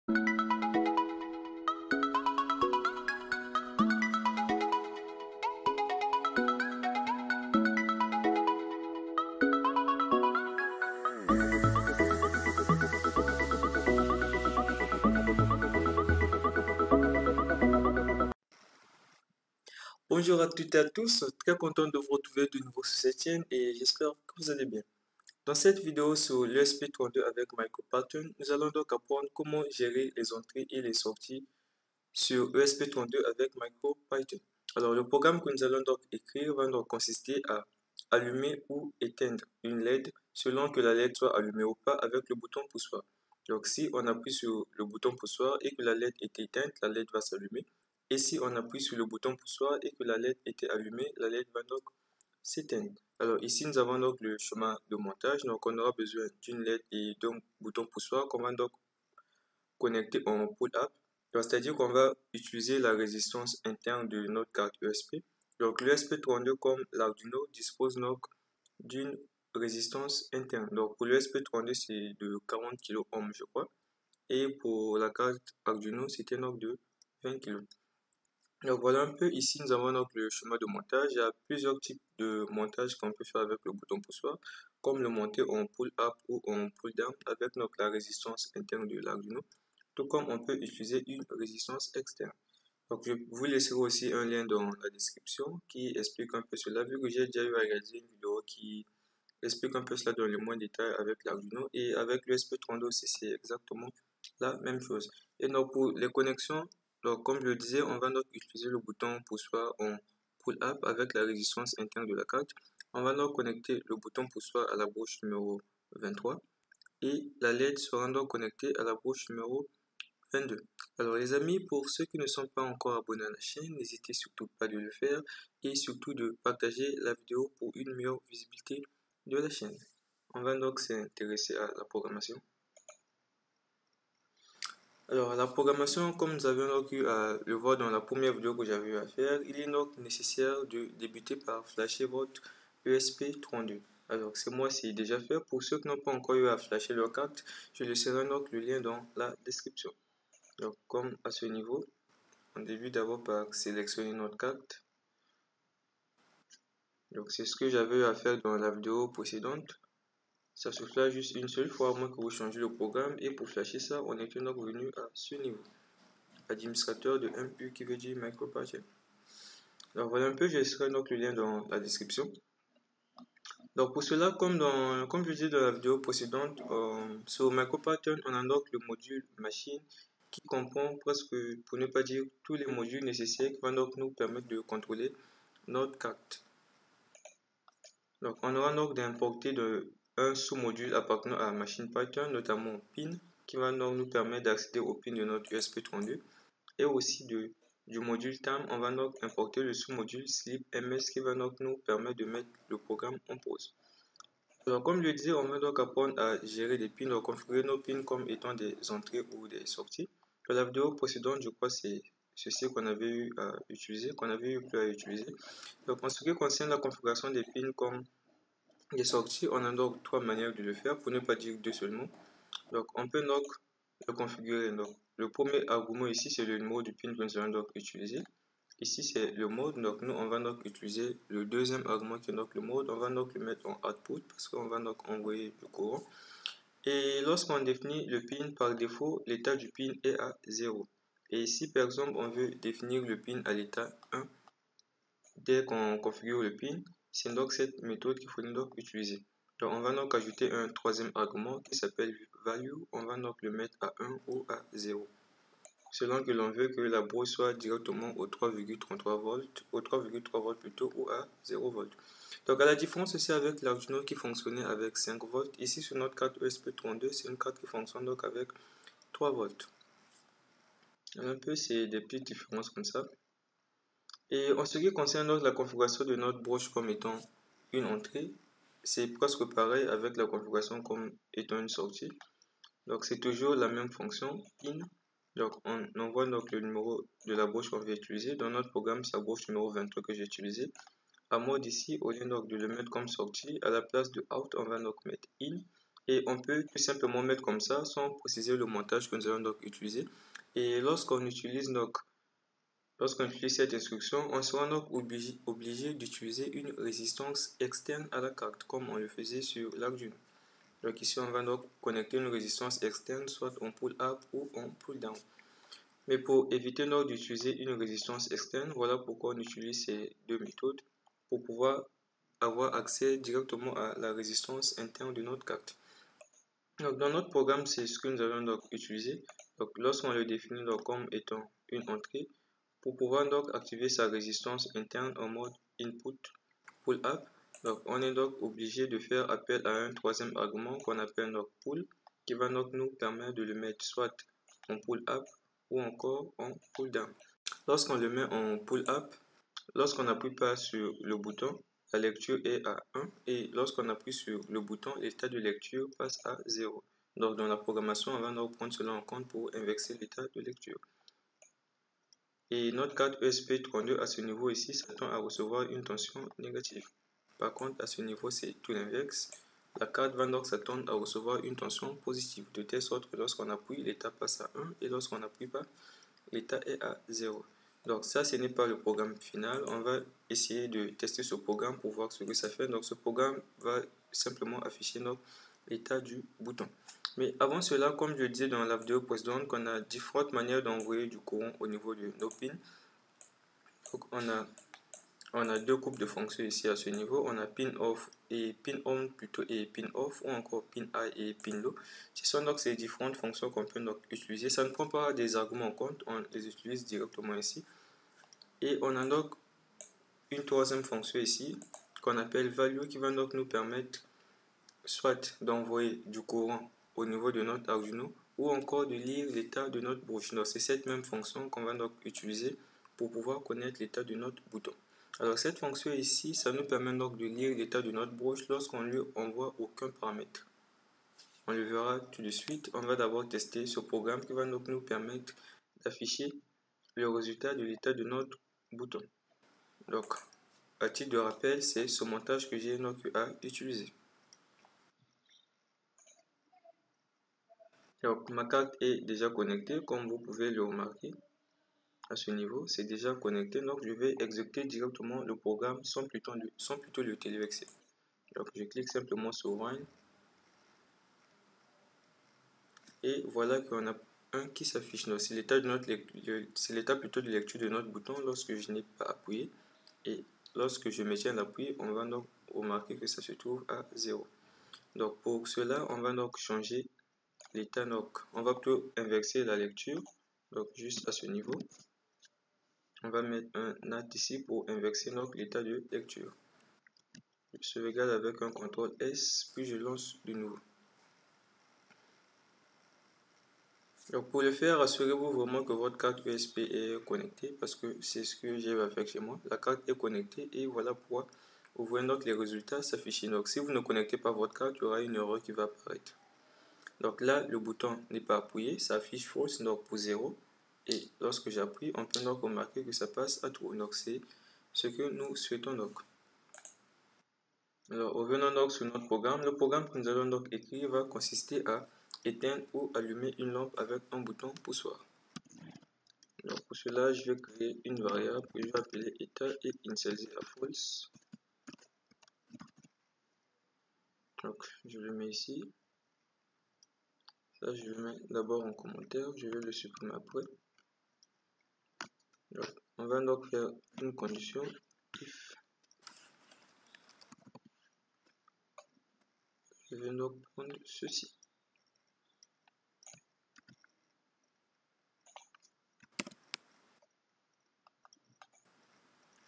Bonjour à toutes et à tous, très content de vous retrouver de nouveau sur cette chaîne et j'espère que vous allez bien. Dans cette vidéo sur l'ESP32 avec MicroPattern, nous allons donc apprendre comment gérer les entrées et les sorties sur ESP32 avec MicroPython. Alors le programme que nous allons donc écrire va donc consister à allumer ou éteindre une LED selon que la LED soit allumée ou pas avec le bouton poussoir. Donc si on appuie sur le bouton poussoir et que la LED est éteinte, la LED va s'allumer. Et si on appuie sur le bouton poussoir et que la LED était allumée, la LED va donc s'éteindre. Alors ici nous avons donc le schéma de montage. Donc on aura besoin d'une LED et d'un bouton poussoir qu'on va donc connecter en pull-up. C'est-à-dire qu'on va utiliser la résistance interne de notre carte ESP. Donc l'ESP32 comme l'Arduino dispose donc d'une résistance interne. Donc pour l'ESP32 c'est de 40 kΩ je crois. Et pour la carte Arduino c'était donc de 20 kΩ. Donc voilà un peu, ici nous avons donc le schéma de montage. Il y a plusieurs types de montage qu'on peut faire avec le bouton poussoir, comme le monter en pull-up ou en pull-down avec donc la résistance interne de l'Arduino, tout comme on peut utiliser une résistance externe. Donc je vous laisserai aussi un lien dans la description qui explique un peu cela, vu que j'ai déjà eu à réaliser une vidéo qui explique un peu cela dans le moins détail avec l'Arduino, et avec l'ESP32 aussi c'est exactement la même chose. Et donc pour les connexions, donc comme je le disais, on va donc utiliser le bouton poussoir en pull-up avec la résistance interne de la carte. On va donc connecter le bouton poussoir à la broche numéro 23 et la LED sera donc connectée à la broche numéro 22. Alors les amis, pour ceux qui ne sont pas encore abonnés à la chaîne, n'hésitez surtout pas de le faire et surtout de partager la vidéo pour une meilleure visibilité de la chaîne. On va donc s'intéresser à la programmation. Alors la programmation, comme nous avions donc eu à le voir dans la première vidéo que j'avais eu à faire, il est donc nécessaire de débuter par flasher votre ESP32. Alors c'est moi, c'est déjà fait. Pour ceux qui n'ont pas encore eu à flasher leur carte, je laisserai donc le lien dans la description. Donc comme à ce niveau, on débute d'abord par sélectionner notre carte. Donc c'est ce que j'avais eu à faire dans la vidéo précédente. Ça se flash juste une seule fois, à moins que vous changez le programme. Et pour flasher ça, on est donc venu à ce niveau. Administrateur de MU qui veut dire MicroPattern. Alors voilà un peu, je laisserai donc le lien dans la description. Donc pour cela, comme je disais dans la vidéo précédente, sur MicroPattern, on a donc le module machine qui comprend presque, pour ne pas dire tous les modules nécessaires qui vont donc nous permettre de contrôler notre carte. Donc on aura donc d'importer un sous-module appartenant à MachinePattern, notamment pin, qui va donc nous permettre d'accéder au pin de notre ESP32. Et aussi du module time, on va donc importer le sous-module sleep ms qui va donc nous permettre de mettre le programme en pause. Alors comme je le disais, on va donc apprendre à gérer des pins, à configurer nos pins comme étant des entrées ou des sorties. Dans la vidéo précédente, je crois que c'est ceci qu'on avait eu à utiliser, qu'on avait eu plus à utiliser. Donc en ce qui concerne la configuration des pins comme des sorties, on a donc trois manières de le faire, pour ne pas dire deux seulement. Donc on peut donc le configurer. Donc le premier argument ici c'est le numéro du pin que nous allons donc utiliser. Ici c'est le mode, donc nous on va donc utiliser le deuxième argument qui est donc le mode. On va donc le mettre en output parce qu'on va donc envoyer le courant. Et lorsqu'on définit le pin, par défaut l'état du pin est à 0. Et ici par exemple on veut définir le pin à l'état 1. Dès qu'on configure le pin, c'est donc cette méthode qu'il faut donc utiliser. Donc on va donc ajouter un troisième argument qui s'appelle value. On va donc le mettre à 1 ou à 0. Selon que l'on veut que la broche soit directement au 3,33 volts, au 3,3 volts plutôt, ou à 0 volts. Donc à la différence aussi avec l'Arduino qui fonctionnait avec 5 volts, ici sur notre carte ESP32, c'est une carte qui fonctionne donc avec 3 volts. Un peu, c'est des petites différences comme ça. Et en ce qui concerne donc la configuration de notre broche comme étant une entrée, c'est presque pareil avec la configuration comme étant une sortie. Donc c'est toujours la même fonction in. Donc on envoie donc le numéro de la broche qu'on veut utiliser. Dans notre programme, c'est la broche numéro 23 que j'ai utilisé. À mode ici, au lieu donc de le mettre comme sortie, à la place de out, on va donc mettre in. Et on peut tout simplement mettre comme ça sans préciser le montage que nous allons donc utiliser. Et lorsqu'on utilise cette instruction, on sera donc obligé d'utiliser une résistance externe à la carte, comme on le faisait sur l'Arduino. Donc ici, on va donc connecter une résistance externe, soit en pull-up ou en pull-down. Mais pour éviter d'utiliser une résistance externe, voilà pourquoi on utilise ces deux méthodes pour pouvoir avoir accès directement à la résistance interne de notre carte. Donc dans notre programme, c'est ce que nous allons donc utiliser. Donc lorsqu'on le définit donc comme étant une entrée, pour pouvoir donc activer sa résistance interne en mode input pull-up, donc on est donc obligé de faire appel à un troisième argument qu'on appelle donc pull, qui va donc nous permettre de le mettre soit en pull-up ou encore en pull-down. Lorsqu'on le met en pull-up, lorsqu'on n'appuie pas sur le bouton, la lecture est à 1 et lorsqu'on appuie sur le bouton, l'état de lecture passe à 0. Donc dans la programmation, on va donc prendre cela en compte pour inverser l'état de lecture. Et notre carte ESP32 à ce niveau ici s'attend à recevoir une tension négative. Par contre, à ce niveau, c'est tout l'inverse. La carte va donc s'attendre à recevoir une tension positive, de telle sorte que lorsqu'on appuie, l'état passe à 1 et lorsqu'on n'appuie pas, l'état est à 0. Donc ça, ce n'est pas le programme final. On va essayer de tester ce programme pour voir ce que ça fait. Donc ce programme va simplement afficher l'état du bouton. Mais avant cela, comme je le disais dans la vidéo précédente, qu'on a différentes manières d'envoyer du courant au niveau de nos pins. Donc on a deux groupes de fonctions ici à ce niveau. On a pin off et pin on plutôt et pin off ou encore pin high et pin low. Ce sont donc ces différentes fonctions qu'on peut donc utiliser. Ça ne prend pas des arguments en compte, on les utilise directement ici. Et on a donc une troisième fonction ici qu'on appelle value qui va donc nous permettre soit d'envoyer du courant au niveau de notre Arduino ou encore de lire l'état de notre broche. Donc c'est cette même fonction qu'on va donc utiliser pour pouvoir connaître l'état de notre bouton. Alors cette fonction ici, ça nous permet donc de lire l'état de notre broche lorsqu'on lui envoie aucun paramètre. On le verra tout de suite. On va d'abord tester ce programme qui va donc nous permettre d'afficher le résultat de l'état de notre bouton. Donc, à titre de rappel, c'est ce montage que j'ai donc à utiliser. Donc, ma carte est déjà connectée, comme vous pouvez le remarquer. À ce niveau, c'est déjà connecté, donc je vais exécuter directement le programme sans plutôt le télévexer. Donc, je clique simplement sur Run. Et voilà qu'on a un qui s'affiche. C'est l'état plutôt de lecture de notre bouton lorsque je n'ai pas appuyé. Et lorsque je maintiens l'appui, on va donc remarquer que ça se trouve à 0. Donc pour cela, on va donc changer l'état. On va plutôt inverser la lecture. Donc juste à ce niveau, on va mettre un NAT ici pour inverser l'état de lecture. Je sauvegarde avec un CTRL S, puis je lance de nouveau. Donc pour le faire, assurez-vous vraiment que votre carte USB est connectée parce que c'est ce que j'ai fait chez moi. La carte est connectée et voilà pourquoi vous voyez donc les résultats s'afficher. Donc si vous ne connectez pas votre carte, il y aura une erreur qui va apparaître. Donc là, le bouton n'est pas appuyé, ça affiche false donc pour 0. Et lorsque j'appuie, on peut donc remarquer que ça passe à true. Donc c'est ce que nous souhaitons donc. Alors revenons donc sur notre programme. Le programme que nous allons donc écrire va consister à éteindre ou allumer une lampe avec un bouton poussoir. Donc pour cela, je vais créer une variable que je vais appeler état et initialiser à false. Donc je le mets ici. Ça, je le mets d'abord en commentaire. Je vais le supprimer après. Donc, on va donc faire une condition if. Je vais donc prendre ceci.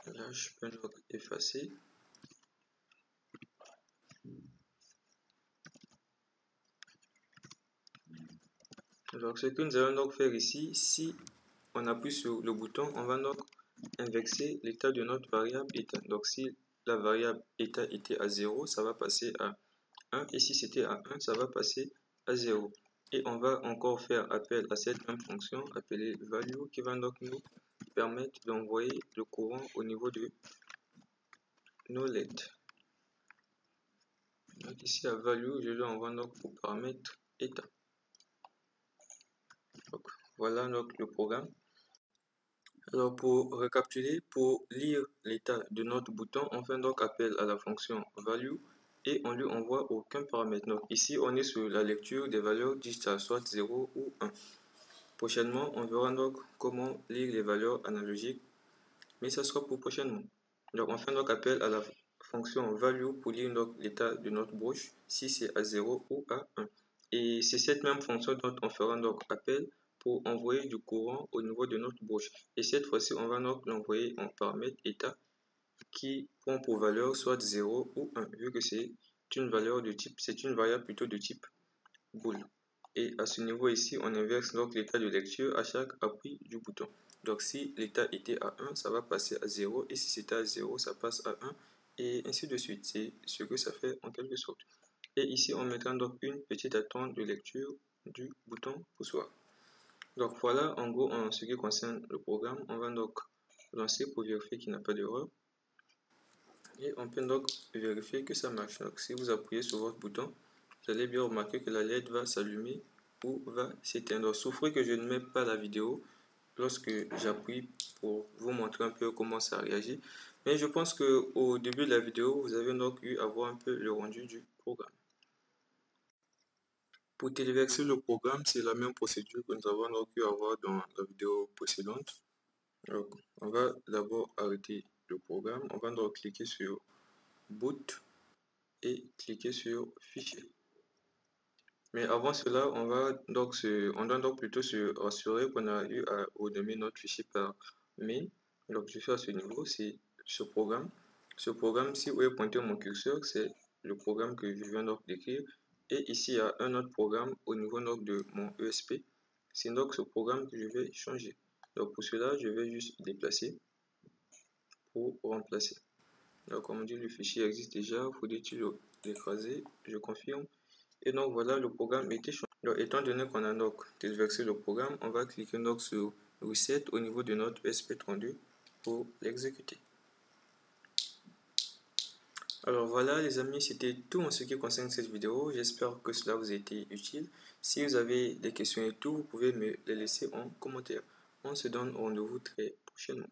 Là, je peux donc effacer. Donc, ce que nous allons donc faire ici, si on appuie sur le bouton, on va donc inverser l'état de notre variable état. Donc, si la variable état était à 0, ça va passer à 1. Et si c'était à 1, ça va passer à 0. Et on va encore faire appel à cette même fonction appelée value qui va donc nous permettre d'envoyer le courant au niveau de nos LED. Donc ici à value, je lui envoie donc pour paramètre état. Donc voilà donc le programme. Alors pour récapituler, pour lire l'état de notre bouton, on fait donc appel à la fonction value et on lui envoie aucun paramètre. Donc ici on est sur la lecture des valeurs digitales, soit 0 ou 1. Prochainement, on verra donc comment lire les valeurs analogiques, mais ça sera pour prochainement. Donc on fait donc appel à la fonction value pour lire l'état de notre broche, si c'est à 0 ou à 1. Et c'est cette même fonction dont on fera donc appel pour envoyer du courant au niveau de notre broche. Et cette fois-ci, on va donc l'envoyer en paramètre état qui prend pour valeur soit 0 ou 1, vu que c'est une valeur de type, c'est une variable plutôt de type bool. Et à ce niveau ici, on inverse donc l'état de lecture à chaque appui du bouton. Donc si l'état était à 1, ça va passer à 0, et si c'était à 0, ça passe à 1, et ainsi de suite. C'est ce que ça fait en quelque sorte. Et ici, on mettra donc une petite attente de lecture du bouton poussoir. Donc voilà, en gros, en ce qui concerne le programme, on va donc lancer pour vérifier qu'il n'y a pas d'erreur. Et on peut donc vérifier que ça marche. Donc si vous appuyez sur votre bouton, vous allez bien remarquer que la LED va s'allumer ou va s'éteindre. Souffrez que je ne mette pas la vidéo lorsque j'appuie pour vous montrer un peu comment ça réagit. Mais je pense qu'au début de la vidéo, vous avez donc eu à voir un peu le rendu du programme. Pour téléverser le programme, c'est la même procédure que nous avons donc eu à voir dans la vidéo précédente. Donc, on va d'abord arrêter le programme. On va donc cliquer sur Boot et cliquer sur Fichier. Mais avant cela, on doit donc plutôt se rassurer qu'on a eu à renommer notre fichier par main. Donc je suis à ce niveau, c'est ce programme. Ce programme, si vous voyez pointer mon curseur, c'est le programme que je viens donc d'écrire. Et ici, il y a un autre programme au niveau donc de mon ESP. C'est donc ce programme que je vais changer. Donc pour cela, je vais juste déplacer pour remplacer. Donc comme on dit, le fichier existe déjà, il faudrait-il l'écraser, je confirme. Et donc voilà, le programme était changé. Donc, étant donné qu'on a donc téléversé le programme, on va cliquer donc sur Reset au niveau de notre ESP32 pour l'exécuter. Alors voilà les amis, c'était tout en ce qui concerne cette vidéo. J'espère que cela vous a été utile. Si vous avez des questions et tout, vous pouvez me les laisser en commentaire. On se donne rendez-vous très prochainement.